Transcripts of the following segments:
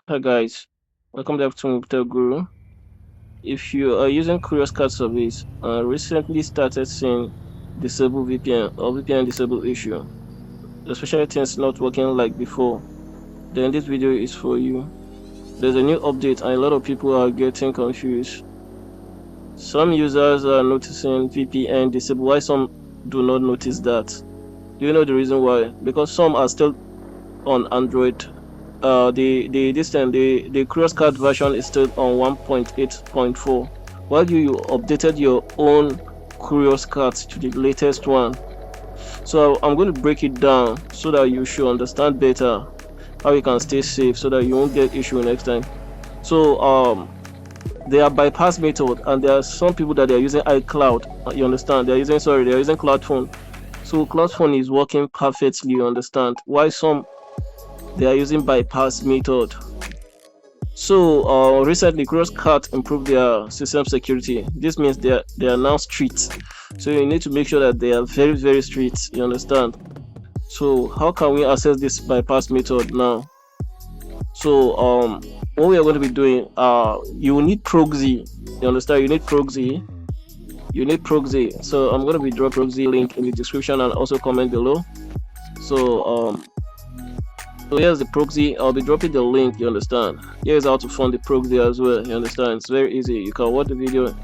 Hi guys, welcome back to Mubitech Guru. If you are using Curious Cat Service and recently started seeing disable VPN or VPN disable issue, especially things not working like before, then this video is for you. There's a new update and a lot of people are getting confused. Some users are noticing VPN disable, why some do not notice that? Do you know the reason why? Because some are still on Android. The Curious Cat version is still on 1.8.4, while you updated your own Curious Cat to the latest one. So I'm going to break it down so that you should understand better how you can stay safe so that you won't get issue next time. So there are bypass method, and there are some people that are using iCloud. You understand? They're using CloudPhone. So CloudPhone is working perfectly. You understand? Why some they are using bypass method. So recently Curious Cat improved their system security. This means they are now strict. So you need to make sure that they are very, very strict. You understand? So how can we access this bypass method now? So what we are going to be doing, you will need proxy. You understand? You need proxy. So I'm going to be dropping proxy link in the description and also comment below. So here's the proxy. I'll be dropping the link. You understand? Here's how to fund the proxy as well. You understand? It's very easy. You can watch the video.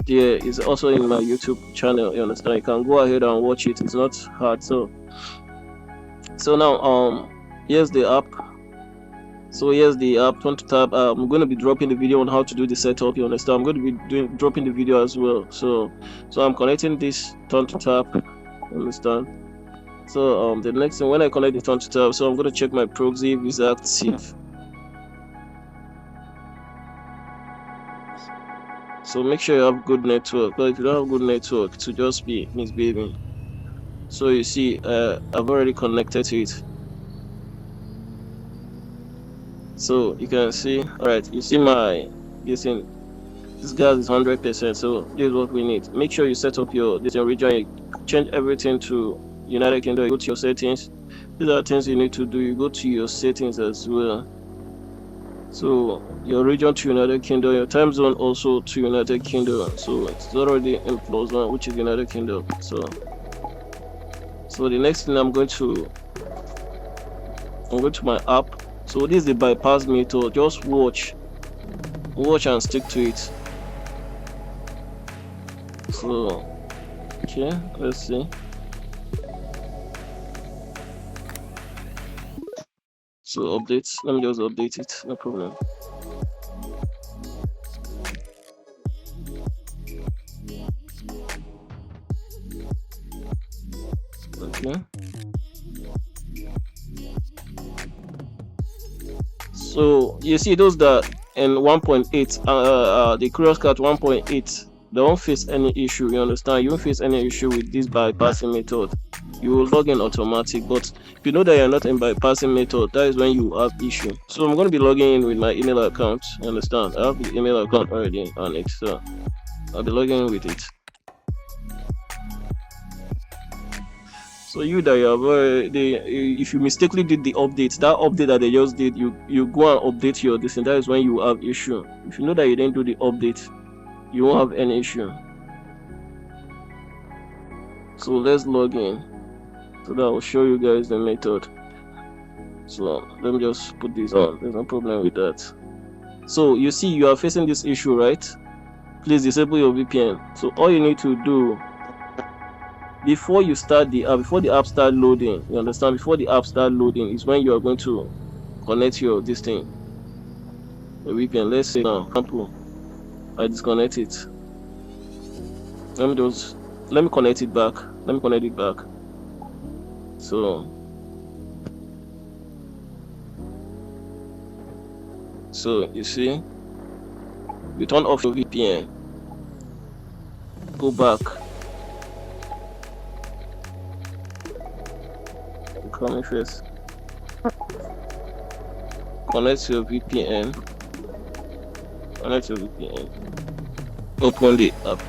There is also in my YouTube channel. You understand? You can go ahead and watch it. It's not hard. So now here's the app. So here's the app. Turn to tab. I'm going to be dropping the video on how to do the setup. You understand? I'm going to be dropping the video as well. So I'm connecting this. Turn to tab. You understand? So the next thing, when I connect the turn to tab, so I'm going to check my proxy if it's active. So make sure you have good network. But if you don't have good network, it will just be misbehaving. So you see, I've already connected to it. So you can see, all right. You see my this gas is 100%. So this is what we need. Make sure you set up your region. You change everything to United Kingdom. You go to your settings. These are things you need to do. You go to your settings as well. So your region to United Kingdom, your time zone also to United Kingdom. So it's already in +1, which is United Kingdom. So the next thing I'm going to my app. So this is the bypass method. Just watch and stick to it. So okay, let's see. So updates, let me just update it, no problem. Okay. So you see those that in 1.8, the Curious Cat 1.8, they won't face any issue. You understand? You won't face any issue with this bypassing method. You will log in automatic, but if you know that you're not in bypassing method, that is when you have issue. So I'm going to be logging in with my email account. You understand? I have the email account already on it, so I'll be logging in with it. So you that you have if you mistakenly did the update, that update that they just did, you go and update your this, and that is when you have issue. If you know that you didn't do the update, you won't have any issue. So let's log in. So that will show you guys the method. So let me just put this on. There's no problem with that. So you see you are facing this issue, right? Please disable your VPN. So all you need to do before you start the app, before the app start loading, you understand? Before the app start loading is when you are going to connect your this thing, the VPN. Let's say now, example, I disconnect it. Let me connect it back. So you see, you turn off your VPN, go back, come first, connect your VPN, open the app,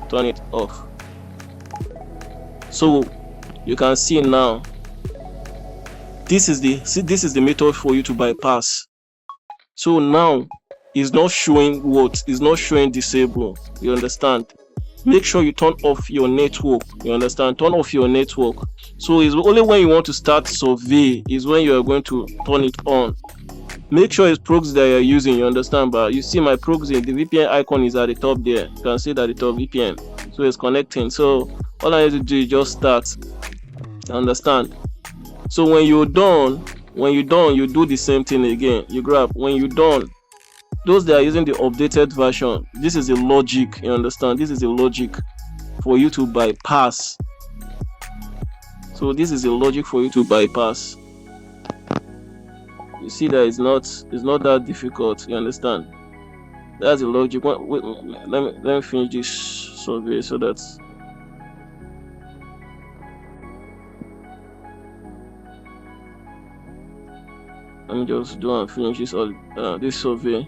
turn it off. So you can see now, this is the method for you to bypass. So now it's not showing what? It's not showing disable. You understand? Make sure you turn off your network. You understand? Turn off your network. So it's only when you want to start survey is when you are going to turn it on. Make sure it's proxy that you're using. You understand? But you see my proxy, the VPN icon is at the top there. You can see that at the top VPN. So it's connecting. So all I need to do is just start. You understand? So when you're done, you do the same thing again. You grab. When you're done, those that are using the updated version, this is a logic. You understand? This is a logic for you to bypass. So this is a logic for you to bypass. You see that it's not that difficult. You understand? That's the logic. Wait, let me finish this survey so that let me just do and finish this this survey.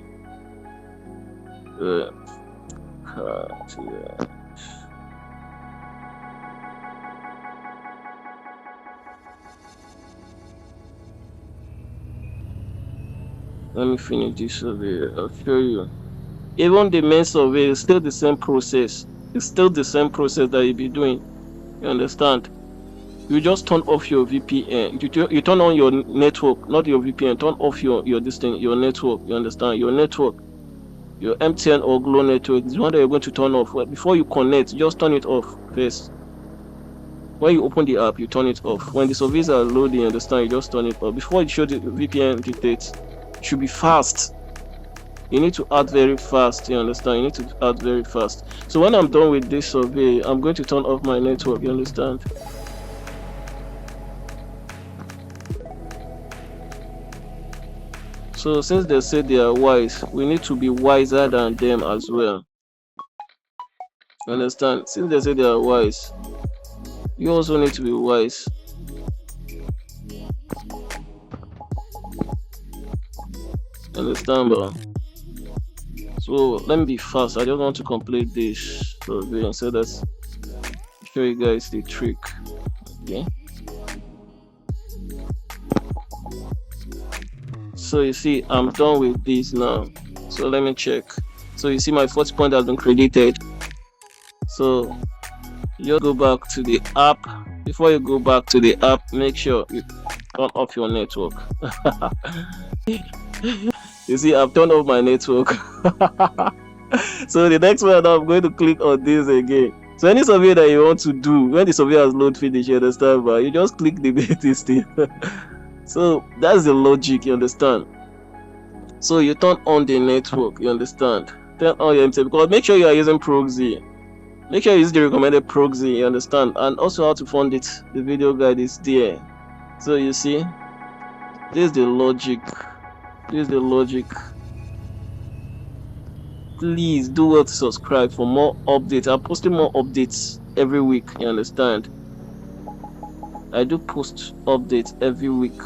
Let me finish this survey. I'll show you. Even the main survey is still the same process. It's still the same process that you'll be doing. You understand? You just turn off your VPN. You turn on your network, not your VPN. Turn off your this thing, your network. You understand? Your network, your MTN or Glo network is one that you're going to turn off. Before you connect, just turn it off first. When you open the app, you turn it off. When the surveys are loading, you understand? You just turn it off. Before you show the VPN dictates, it should be fast. You need to add very fast. You understand? You need to add very fast. So when I'm done with this survey, I'm going to turn off my network. You understand? So since they say they are wise, we need to be wiser than them as well. You understand? Since they say they are wise, you also need to be wise. Understand, bro? So let me be fast. I just want to complete this survey so that I'll show you guys the trick. Okay. So you see, I'm done with this now. So let me check. So you see my 40 point has been credited. So you go back to the app. Before you go back to the app, make sure you turn off your network. You see, I've turned off my network. So the next one, I'm going to click on this again. So any survey that you want to do, when the survey has load finished, you understand, but you just click the this thing. So that's the logic, you understand? So you turn on the network, you understand? Turn on your MTN, because make sure you are using proxy. Make sure you use the recommended proxy, you understand? And also how to fund it. The video guide is there. So you see, this is the logic. This is the logic. Please do well to subscribe for more updates. I'm posting more updates every week, you understand? I do post updates every week.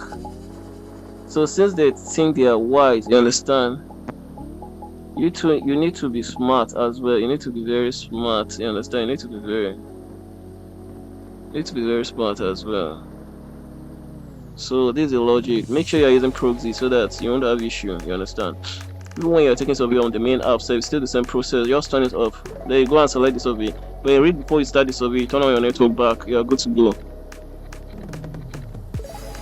So since they think they are wise, you understand? You need to be smart as well. You need to be very smart. You understand? You need to be very smart as well. So this is the logic. Make sure you're using proxy so that you won't have issue. You understand? Even when you're taking survey on the main app, so it's still the same process. Just turn it off. Then you go and select the survey. When you read before you start the survey, you turn on your network back. You are good to go.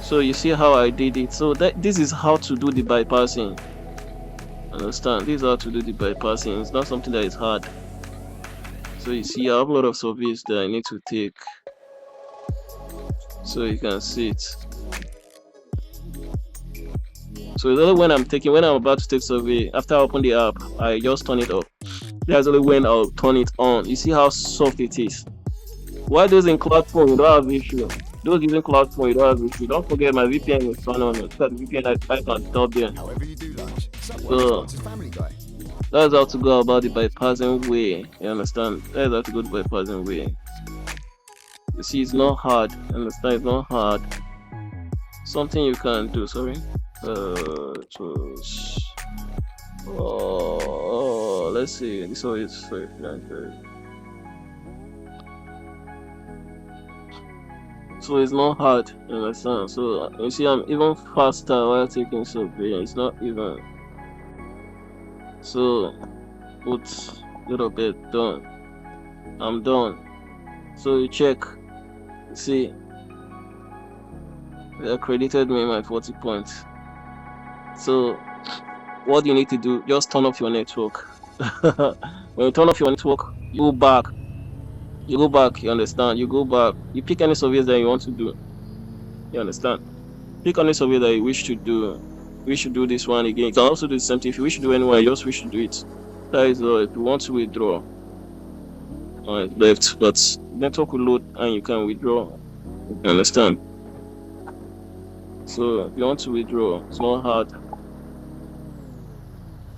So you see how I did it. So this is how to do the bypassing. Understand? This is how to do the bypassing. It's not something that is hard. So you see, I have a lot of surveys that I need to take. So you can see it. So it's only when I'm about to take survey, after I open the app, I just turn it off. That's only when I'll turn it on. You see how soft it is. While those in cloud phone, you don't have issue. Those using cloud phone, you don't have issue. Don't forget my VPN is turned on. It's got VPN icon top there. However you do lunch, So that's how to go about the bypassing way. You understand? That's how to go the bypassing way. You see, it's not hard. Understand? It's not hard. Something you can do. Sorry. Let's see. This one is sorry. So it's not hard, you understand? So you see, I'm even faster while taking survey. It's not even So put little bit, done. I'm done. So you check, see, they credited me my 40 points. So what you need to do, just turn off your network. When you turn off your network, you go back, you understand, you go back, you pick any surveys that you want to do, you understand, pick any survey that you wish to do. We should do this one again. You can also do the same thing. If you wish to do anyone, you just wish to do it. That is all. If you want to withdraw, left, but network will load and you can withdraw, you understand. So if you want to withdraw, it's not hard.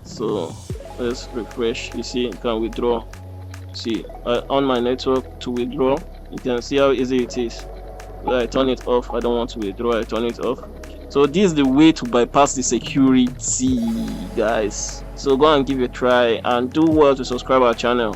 So let's refresh. You see, you can withdraw. See, on my network to withdraw, you can see how easy it is. When I turn it off, I don't want to withdraw, I turn it off. So this is the way to bypass the security, guys. So go and give it a try and do well to subscribe our channel.